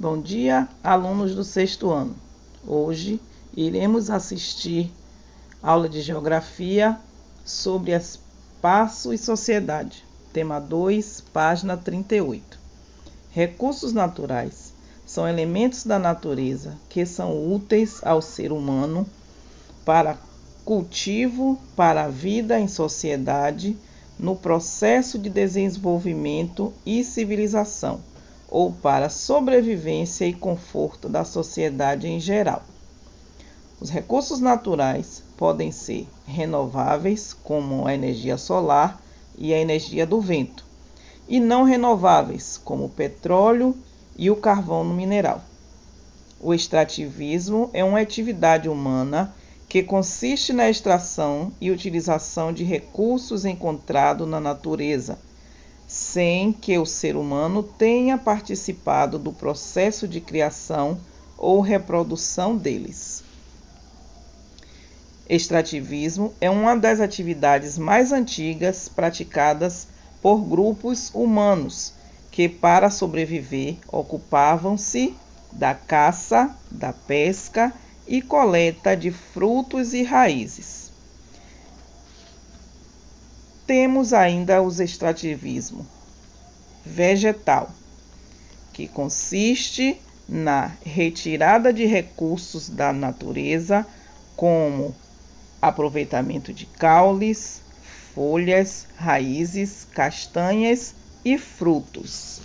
Bom dia, alunos do sexto ano. Hoje iremos assistir aula de Geografia sobre espaço e sociedade. Tema 2, página 38. Recursos naturais são elementos da natureza que são úteis ao ser humano para cultivo, para a vida em sociedade, no processo de desenvolvimento e civilização, ou para a sobrevivência e conforto da sociedade em geral. Os recursos naturais podem ser renováveis, como a energia solar e a energia do vento, e não renováveis, como o petróleo e o carvão mineral. O extrativismo é uma atividade humana que consiste na extração e utilização de recursos encontrados na natureza, sem que o ser humano tenha participado do processo de criação ou reprodução deles. Extrativismo é uma das atividades mais antigas praticadas por grupos humanos que, para sobreviver, ocupavam-se da caça, da pesca e coleta de frutos e raízes. Temos ainda o extrativismo vegetal, que consiste na retirada de recursos da natureza, como aproveitamento de caules, folhas, raízes, castanhas e frutos.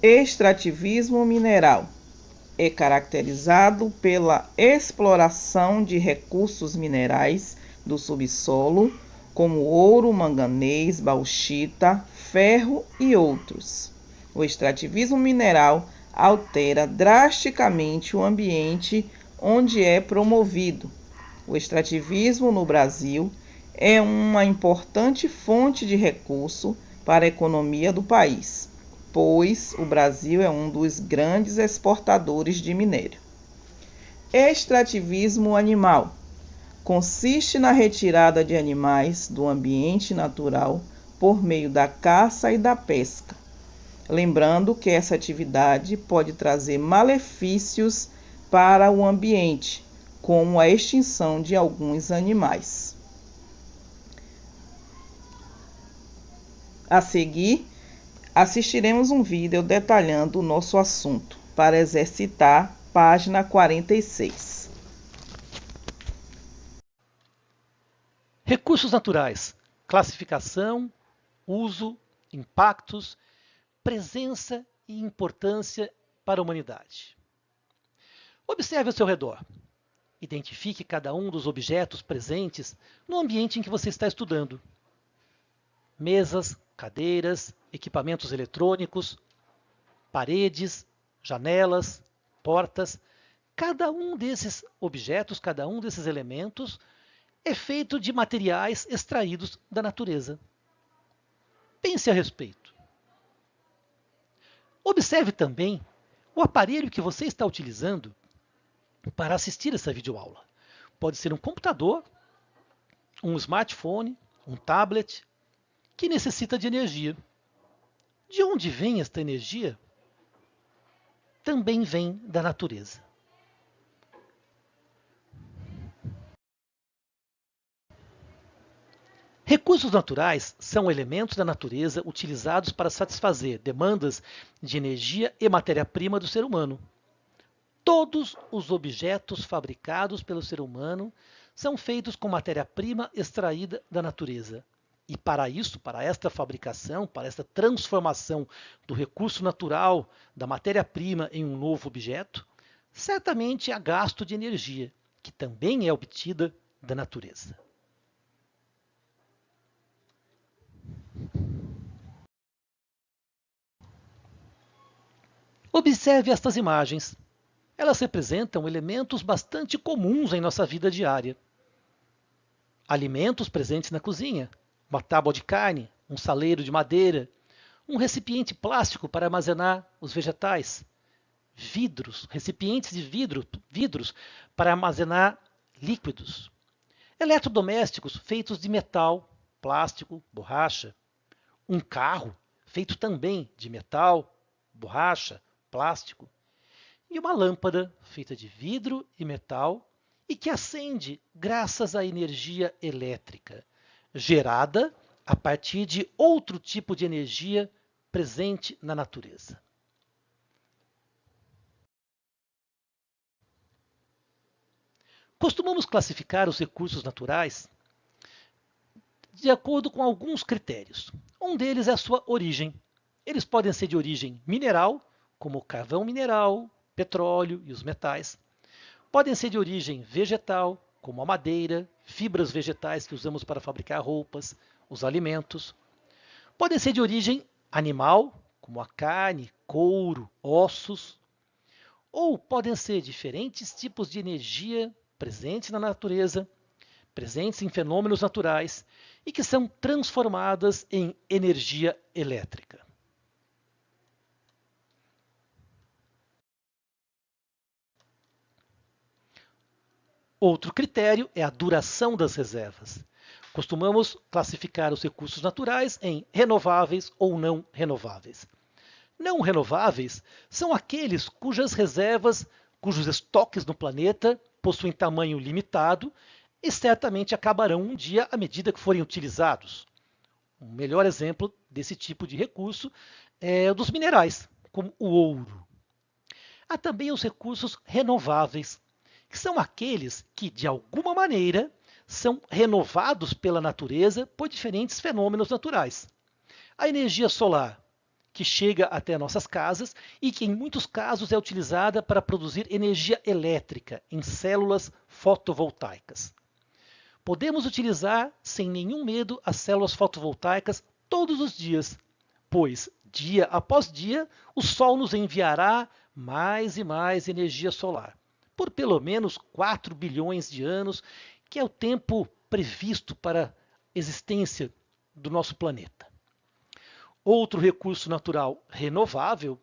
Extrativismo mineral é caracterizado pela exploração de recursos minerais do subsolo, como ouro, manganês, bauxita, ferro e outros. O extrativismo mineral altera drasticamente o ambiente onde é promovido. O extrativismo no Brasil é uma importante fonte de recurso para a economia do país, pois o Brasil é um dos grandes exportadores de minério. Extrativismo animal consiste na retirada de animais do ambiente natural por meio da caça e da pesca. Lembrando que essa atividade pode trazer malefícios para o ambiente, como a extinção de alguns animais. A seguir, assistiremos um vídeo detalhando o nosso assunto, para exercitar página 46. Recursos naturais: classificação, uso, impactos, presença e importância para a humanidade. Observe ao seu redor. Identifique cada um dos objetos presentes no ambiente em que você está estudando. Mesas, cadeiras, equipamentos eletrônicos, paredes, janelas, portas. Cada um desses objetos, cada um desses elementos é feito de materiais extraídos da natureza. Pense a respeito. Observe também o aparelho que você está utilizando para assistir essa videoaula. Pode ser um computador, um smartphone, um tablet, que necessita de energia. De onde vem esta energia? Também vem da natureza. Recursos naturais são elementos da natureza utilizados para satisfazer demandas de energia e matéria-prima do ser humano. Todos os objetos fabricados pelo ser humano são feitos com matéria-prima extraída da natureza. E para isso, para esta fabricação, para esta transformação do recurso natural, da matéria-prima em um novo objeto, certamente há gasto de energia, que também é obtida da natureza. Observe estas imagens. Elas representam elementos bastante comuns em nossa vida diária. Alimentos presentes na cozinha, uma tábua de carne, um saleiro de madeira, um recipiente plástico para armazenar os vegetais, vidros, recipientes de vidros para armazenar líquidos, eletrodomésticos feitos de metal, plástico, borracha, um carro feito também de metal, borracha, plástico, e uma lâmpada feita de vidro e metal e que acende graças à energia elétrica, gerada a partir de outro tipo de energia presente na natureza. Costumamos classificar os recursos naturais de acordo com alguns critérios. Um deles é a sua origem. Eles podem ser de origem mineral, como o carvão mineral, petróleo e os metais. Podem ser de origem vegetal, como a madeira, fibras vegetais que usamos para fabricar roupas, os alimentos. Podem ser de origem animal, como a carne, couro, ossos. Ou podem ser diferentes tipos de energia presentes na natureza, presentes em fenômenos naturais e que são transformadas em energia elétrica. Outro critério é a duração das reservas. Costumamos classificar os recursos naturais em renováveis ou não renováveis. Não renováveis são aqueles cujas reservas, cujos estoques no planeta possuem tamanho limitado e certamente acabarão um dia à medida que forem utilizados. Um melhor exemplo desse tipo de recurso é o dos minerais, como o ouro. Há também os recursos renováveis, que são aqueles que, de alguma maneira, são renovados pela natureza por diferentes fenômenos naturais. A energia solar, que chega até nossas casas e que, em muitos casos, é utilizada para produzir energia elétrica em células fotovoltaicas. Podemos utilizar, sem nenhum medo, as células fotovoltaicas todos os dias, pois, dia após dia, o Sol nos enviará mais e mais energia solar, por pelo menos 4 bilhões de anos, que é o tempo previsto para a existência do nosso planeta. Outro recurso natural renovável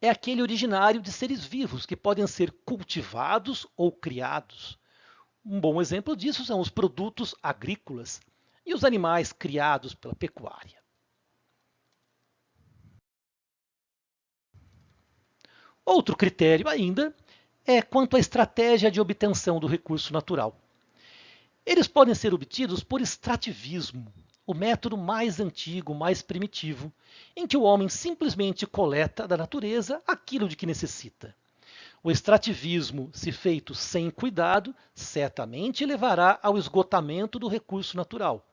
é aquele originário de seres vivos, que podem ser cultivados ou criados. Um bom exemplo disso são os produtos agrícolas e os animais criados pela pecuária. Outro critério ainda é quanto à estratégia de obtenção do recurso natural. Eles podem ser obtidos por extrativismo, o método mais antigo, mais primitivo, em que o homem simplesmente coleta da natureza aquilo de que necessita. O extrativismo, se feito sem cuidado, certamente levará ao esgotamento do recurso natural.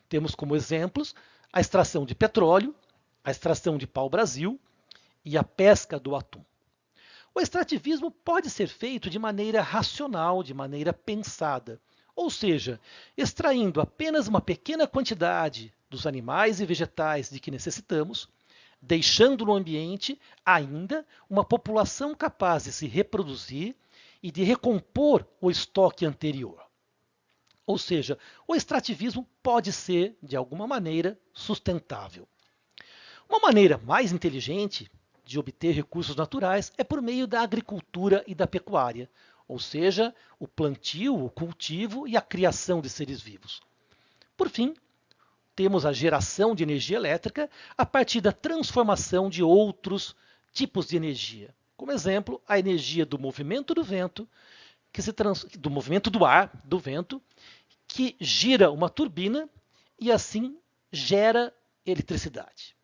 Temos como exemplos a extração de petróleo, a extração de pau-brasil e a pesca do atum. O extrativismo pode ser feito de maneira racional, de maneira pensada, ou seja, extraindo apenas uma pequena quantidade dos animais e vegetais de que necessitamos, deixando no ambiente ainda uma população capaz de se reproduzir e de recompor o estoque anterior. Ou seja, o extrativismo pode ser, de alguma maneira, sustentável. Uma maneira mais inteligente de obter recursos naturais é por meio da agricultura e da pecuária, ou seja, o plantio, o cultivo e a criação de seres vivos. Por fim, temos a geração de energia elétrica a partir da transformação de outros tipos de energia. Como exemplo, a energia do movimento do vento, do movimento do ar, do vento, que gira uma turbina e assim gera eletricidade.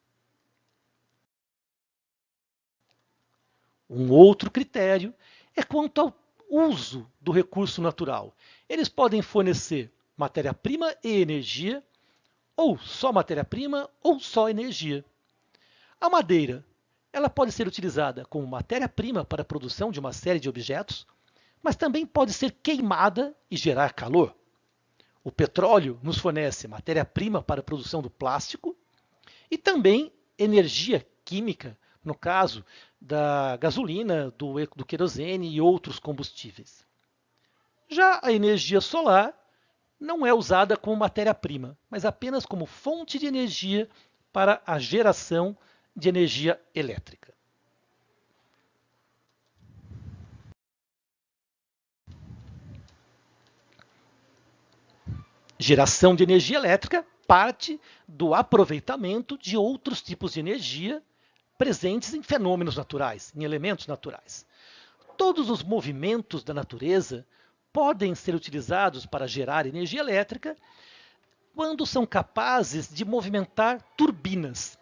Um outro critério é quanto ao uso do recurso natural. Eles podem fornecer matéria-prima e energia, ou só matéria-prima ou só energia. A madeira, ela pode ser utilizada como matéria-prima para a produção de uma série de objetos, mas também pode ser queimada e gerar calor. O petróleo nos fornece matéria-prima para a produção do plástico e também energia química, no caso da gasolina, do querosene e outros combustíveis. Já a energia solar não é usada como matéria-prima, mas apenas como fonte de energia para a geração de energia elétrica. Geração de energia elétrica parte do aproveitamento de outros tipos de energia presentes em fenômenos naturais, em elementos naturais. Todos os movimentos da natureza podem ser utilizados para gerar energia elétrica quando são capazes de movimentar turbinas.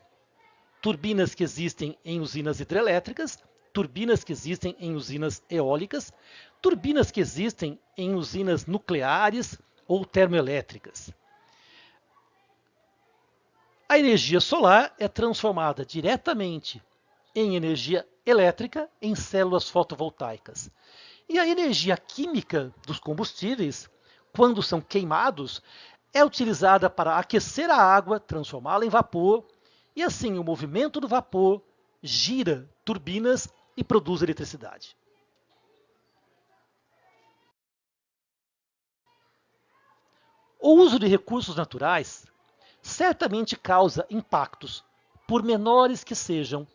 Turbinas que existem em usinas hidrelétricas, turbinas que existem em usinas eólicas, turbinas que existem em usinas nucleares ou termoelétricas. A energia solar é transformada diretamente em energia elétrica em células fotovoltaicas. E a energia química dos combustíveis, quando são queimados, é utilizada para aquecer a água, transformá-la em vapor, e assim o movimento do vapor gira turbinas e produz eletricidade. O uso de recursos naturais certamente causa impactos, por menores que sejam,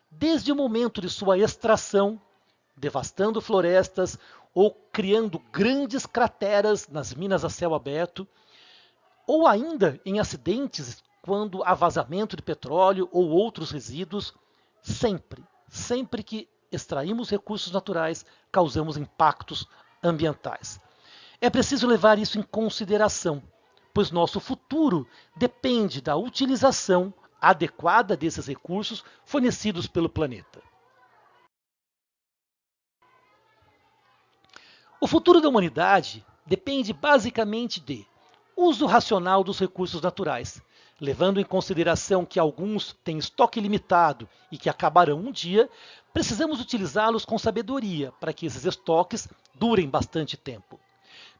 desde o momento de sua extração, devastando florestas ou criando grandes crateras nas minas a céu aberto, ou ainda em acidentes quando há vazamento de petróleo ou outros resíduos, sempre que extraímos recursos naturais, causamos impactos ambientais. É preciso levar isso em consideração, pois nosso futuro depende da utilização adequada desses recursos fornecidos pelo planeta. O futuro da humanidade depende basicamente de uso racional dos recursos naturais, levando em consideração que alguns têm estoque limitado e que acabarão um dia, precisamos utilizá-los com sabedoria para que esses estoques durem bastante tempo.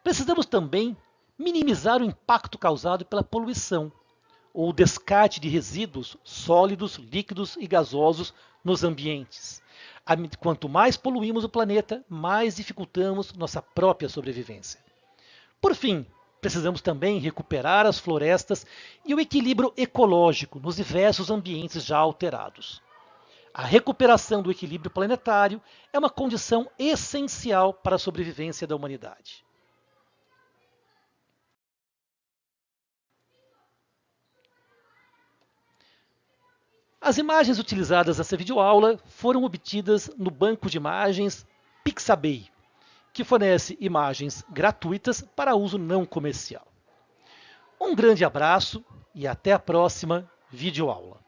Precisamos também minimizar o impacto causado pela poluição, ou descarte de resíduos sólidos, líquidos e gasosos nos ambientes. Quanto mais poluímos o planeta, mais dificultamos nossa própria sobrevivência. Por fim, precisamos também recuperar as florestas e o equilíbrio ecológico nos diversos ambientes já alterados. A recuperação do equilíbrio planetário é uma condição essencial para a sobrevivência da humanidade. As imagens utilizadas nessa videoaula foram obtidas no banco de imagens Pixabay, que fornece imagens gratuitas para uso não comercial. Um grande abraço e até a próxima videoaula.